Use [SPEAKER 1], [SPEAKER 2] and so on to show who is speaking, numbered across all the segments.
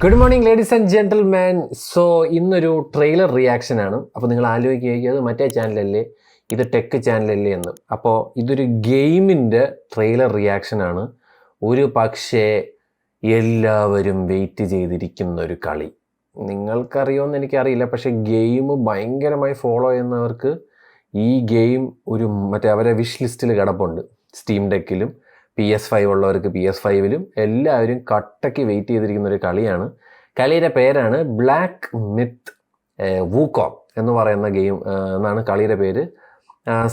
[SPEAKER 1] Good morning ladies and gentleman. So ഇന്നൊരു trailer reaction ആണ്. അപ്പോൾ നിങ്ങൾ ആലോചിക്കുക, അത് മറ്റേ ചാനലല്ലേ, ഇത് ടെക് ചാനലല്ലേ എന്ന്. അപ്പോൾ ഇതൊരു ഗെയിമിൻ്റെ ട്രെയിലർ റിയാക്ഷൻ ആണ്. ഒരു പക്ഷേ എല്ലാവരും വെയിറ്റ് ചെയ്തിരിക്കുന്ന ഒരു കളി. നിങ്ങൾക്കറിയുമെന്ന് എനിക്കറിയില്ല, പക്ഷേ ഗെയിം ഭയങ്കരമായി ഫോളോ ചെയ്യുന്നവർക്ക് ഈ ഗെയിം ഒരു അവരെ വിഷ് ലിസ്റ്റിൽ കിടപ്പുണ്ട്. സ്റ്റീം ഡെക്കിലും PS5 ഉള്ളവർക്ക് PS5-ലും എല്ലാവരും കട്ടയ്ക്ക് വെയിറ്റ് ചെയ്തിരിക്കുന്ന ഒരു കളിയാണ്. കളിയുടെ പേരാണ് ബ്ലാക്ക് മിത്ത് വൂകോങ് എന്ന് പറയുന്ന ഗെയിം എന്നാണ് കളിയുടെ പേര്.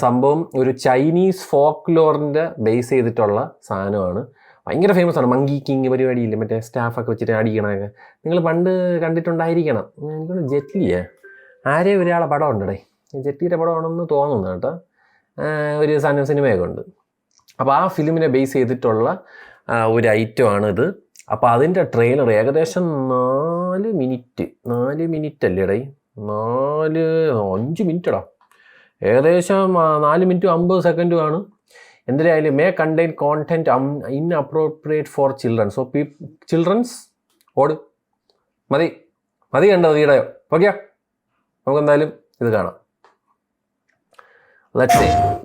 [SPEAKER 1] സംഭവം ഒരു ചൈനീസ് ഫോക്ക് ലോറിൻ്റെ ബേസ് ചെയ്തിട്ടുള്ള സാധനമാണ്. ഭയങ്കര ഫേമസ് ആണ്. മങ്കി കിങ് പരിപാടിയില്ലേ, മറ്റേ സ്റ്റാഫൊക്കെ വെച്ചിട്ട് അടിക്കണമൊക്കെ നിങ്ങൾ പണ്ട് കണ്ടിട്ടുണ്ടായിരിക്കണം. എനിക്കൊന്ന് ജെറ്റ്ലിയെ ആരെയും ഒരാളെ പടം ഉണ്ടേ, ജെറ്റ്ലിയുടെ പടമാണെന്ന് തോന്നുന്നു കേട്ടോ. ഒരു സിനിമയൊക്കെ ഉണ്ട്. അപ്പോൾ ആ ഫിലിമിനെ ബേസ് ചെയ്തിട്ടുള്ള ഒരു ഐറ്റമാണിത്. അപ്പോൾ അതിൻ്റെ ട്രെയിലർ ഏകദേശം 4 മിനിറ്റ് അല്ലേടേ, 5 മിനിറ്റടാ, ഏകദേശം 4 മിനിറ്റും 50 സെക്കൻഡുമാണ്. എന്തായാലും may contain content inappropriate for children. So children's ഓട് മതി കണ്ടത് ഈടയോ. ഓക്കെയാ, നമുക്കെന്തായാലും ഇത് കാണാം.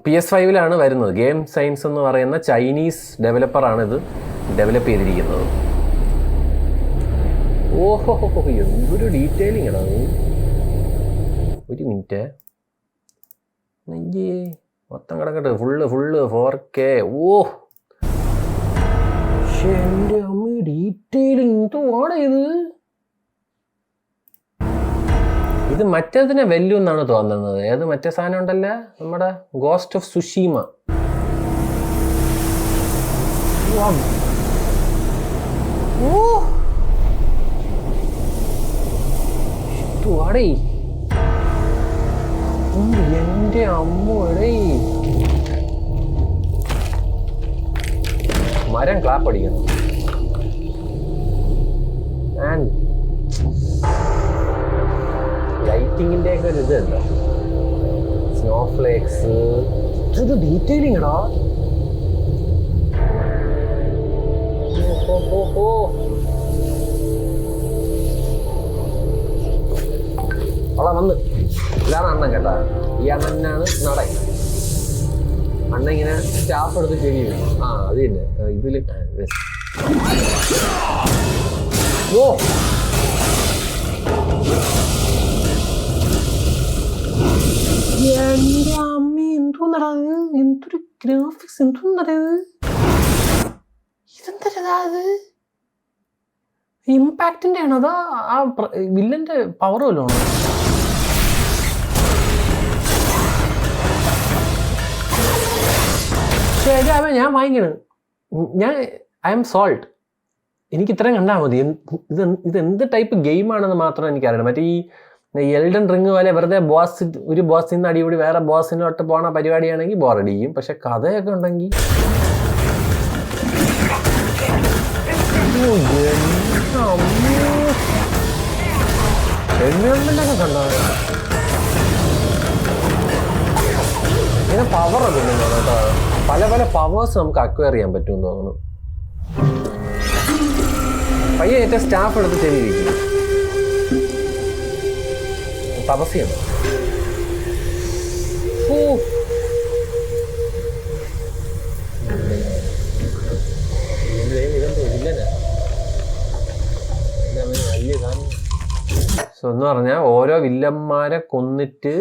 [SPEAKER 1] PS5-ലാണ് വരുന്നത്. ഗെയിം സയൻസ് എന്ന് പറയുന്ന ചൈനീസ് ഡെവലപ്പറാണ് ഇത് ഡെവലപ്പ് ചെയ്തിരിക്കുന്നത്. ഓഹോ, എന്തൊരു ഡീറ്റെയിലിംഗ് ആണ്. ഒരു മിനിറ്റ്, അയ്യേ മൊത്തം കിടക്കട്ടെ, ഫുള്ള് 4K. എൻ്റെ അമ്മ, ഡീറ്റെയിലിംഗ് എന്തുവാണ് ഇത് മറ്റേതിനെ വെല്ലു എന്നാണ് തോന്നുന്നത്. ഏത് മറ്റേ സാധനം ഉണ്ടല്ലോ, നമ്മുടെ ഗോസ്റ്റ് ഓഫ് സുഷീമ. എന്റെ അമ്മടേ, മരം ക്ലാപ്പ് അടിക്കണം. ലൈറ്റിങ്ങിൻ്റെ ഒക്കെ ഒരു ഇതുണ്ടോ, സ്നോ ഫ്ലേക്സ്, ഇത് ഡീറ്റെയിലിംഗ് എടാ. വന്ന് ഇതാണ് അണ്ണൻ കേട്ടാ. ഈ അണ്ണനാണ് നട. അണ്ണ ഇങ്ങനെ സ്റ്റാഫ് എടുത്ത് ചെവി വീണു. അത് തന്നെ ഇതില്. എൻ്റെ അമ്മ, എന്തോന്നടാ എന്തൊരു ഗ്രാഫിക്സ്, എന്തോന്നടാ ഇതെന്തരാ? അത് ഇമ്പാക്റ്റിൻ്റെ ആണോ അതോ ആ വില്ലൻ്റെ പവർ വല്ലതും ആണോ? ശരി, ഞാൻ വാങ്ങിക്കണ്. I M salt. എനിക്ക് ഇത്രയും കണ്ടാൽ മതി. ഇത് എന്ത് ടൈപ്പ് ഗെയിമാണെന്ന് മാത്രം എനിക്കറിയണം. മറ്റേ ഈ എൽഡൻ റിങ് പോലെ വെറുതെ ഒരു ബോസിൽ നിന്ന് അടിപൊളി വേറെ ബോസിനോട്ട് പോണ പരിപാടിയാണെങ്കിൽ ബോറടിക്കും. പക്ഷെ കഥയൊക്കെ ഉണ്ടെങ്കിൽ എൻവയോൺമെന്റൊക്കെ കണ്ടോ? ഇങ്ങനെ പവറൊക്കെ ഉണ്ടെന്ന് കേട്ടോ. പല പവേഴ്സ് നമുക്ക് അക്വയർ ചെയ്യാൻ പറ്റുമെന്ന് തോന്നുന്നു. പയ്യെ ഏറ്റവും സ്റ്റാഫ് എടുത്ത് ചെവിയിരിക്കും. തപസ്യാണ്. സോ എന്ന് പറഞ്ഞാൽ ഓരോ വില്ലന്മാരെ കൊന്നിട്ട്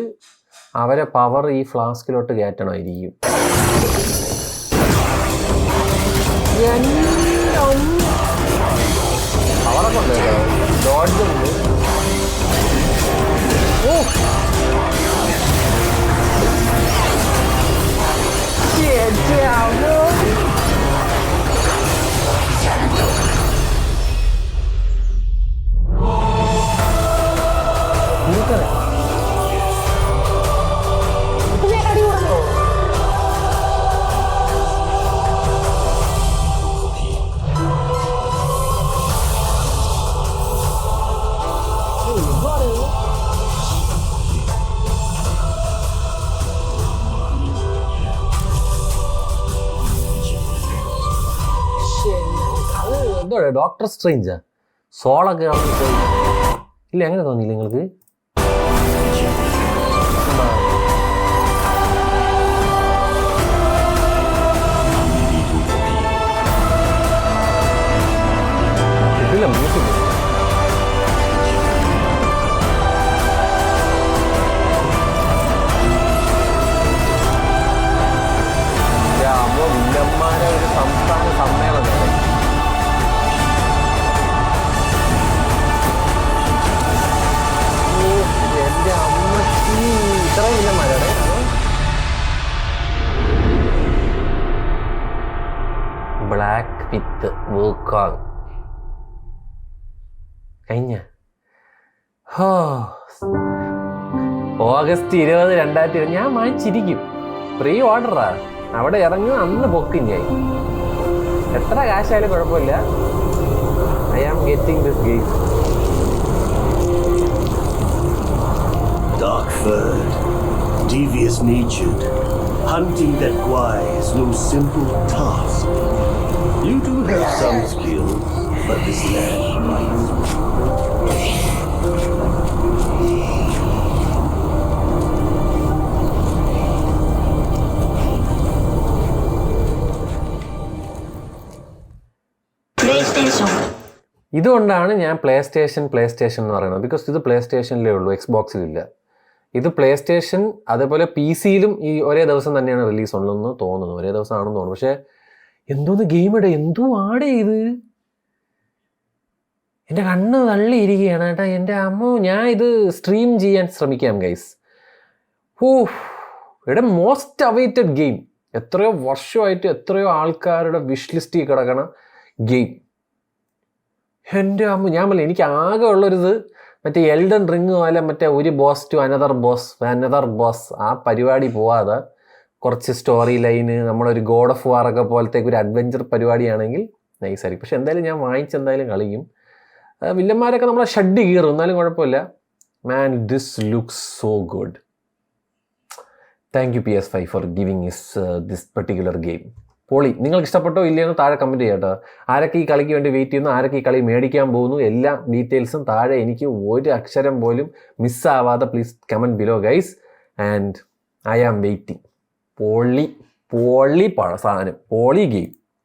[SPEAKER 1] അവരെ പവർ ഈ ഫ്ലാസ്കിലോട്ട് കയറ്റണമായിരിക്കും. പവറൊക്കെ ഉണ്ട് കേട്ടോ, ഡോഡ്ജുണ്ട്. ഡോക്ടർ സ്ട്രേഞ്ചാ. സോളൊക്കെ ഇല്ല, അങ്ങനെ തോന്നിയില്ല നിങ്ങൾക്ക്? ഇല്ല, മ്യൂസിക് വില്ലന്മാരെ ഒരു സംസ്ഥാന സമ്മേളനം. എന്റെ അമ്മച്ചി, ഇത്ര വില്ലന്മാരാണ്. ബ്ലാക്ക് വിത്ത് വൂക്കോങ് കഴിഞ്ഞ ഓഗസ്റ്റ് 20, 2020 ഞാൻ വാങ്ങിച്ചിരിക്കും. പ്രീ ഓർഡറാ, അവിടെ ഇറങ്ങും അന്ന് ബുക്കും ചെയ്യും. എത്ര കാശായാലും കുഴപ്പമില്ല. I am getting this game.
[SPEAKER 2] Dark-furred, devious-natured, hunting that guai is no simple task. You do have some skills, but this land bites.
[SPEAKER 1] ഇതുകൊണ്ടാണ് ഞാൻ പ്ലേ സ്റ്റേഷൻ എന്ന് പറയുന്നത്. ബിക്കോസ് ഇത് പ്ലേ സ്റ്റേഷനിലേ ഉള്ളൂ, എക്സ് ബോക്സിലില്ല. ഇത് പ്ലേ സ്റ്റേഷൻ അതേപോലെ PC-യിലും ഈ ഒരേ ദിവസം തന്നെയാണ് റിലീസ് ഉള്ളതെന്ന് തോന്നുന്നു. ഒരേ ദിവസമാണെന്ന് തോന്നുന്നു. പക്ഷേ എന്തോന്ന് ഗെയിം ഇടേ, എന്തോ ആടേ ഇത്. എൻ്റെ കണ്ണ് തള്ളിയിരിക്കുകയാണ് കേട്ടോ. എൻ്റെ അമ്മോ, ഞാൻ ഇത് സ്ട്രീം ചെയ്യാൻ ശ്രമിക്കാം ഗൈസ്. ഇവിടെ മോസ്റ്റ് അവൈറ്റഡ് ഗെയിം. എത്രയോ വർഷമായിട്ട് എത്രയോ ആൾക്കാരുടെ വിഷ് ലിസ്റ്റിൽ കിടക്കണ ഗെയിം. എൻ്റെ അമ്മ, ഞാൻ പറഞ്ഞില്ല, എനിക്ക് ആകെ ഉള്ളൊരിത് മറ്റേ എൽഡൻ റിങ് പോലെ മറ്റേ ഒരു ബോസ് ടു അനദർ ബോസ് ആ പരിപാടി പോവാതെ കുറച്ച് സ്റ്റോറി ലൈന്, നമ്മളൊരു ഗോഡ് ഓഫ് വാർ ഒക്കെ പോലത്തേക്ക് ഒരു അഡ്വഞ്ചർ പരിപാടിയാണെങ്കിൽ നൈസായിരിക്കും. പക്ഷെ എന്തായാലും ഞാൻ വാങ്ങിച്ചെന്തായാലും കളിക്കും. വില്ലന്മാരൊക്കെ നമ്മളെ ഷഡ് കീറും, എന്നാലും കുഴപ്പമില്ല. Man, this looks so good. Thank you PS5 for giving this particular game. പൊളി. നിങ്ങൾക്ക് ഇഷ്ടപ്പെട്ടോ ഇല്ലയെന്ന് താഴെ കമൻറ്റ് ചെയ്യാം കേട്ടോ. ആരൊക്കെ ഈ കളിക്ക് വേണ്ടി വെയിറ്റ് ചെയ്യുന്നു, ആരൊക്കെ ഈ കളി മേടിക്കാൻ പോകുന്നു, എല്ലാ ഡീറ്റെയിൽസും താഴെ എനിക്ക് ഒരു അക്ഷരം പോലും മിസ്സാവാതെ please comment below guys. And I am waiting. പൊളി സാധനം, പൊളി ഗെയിം.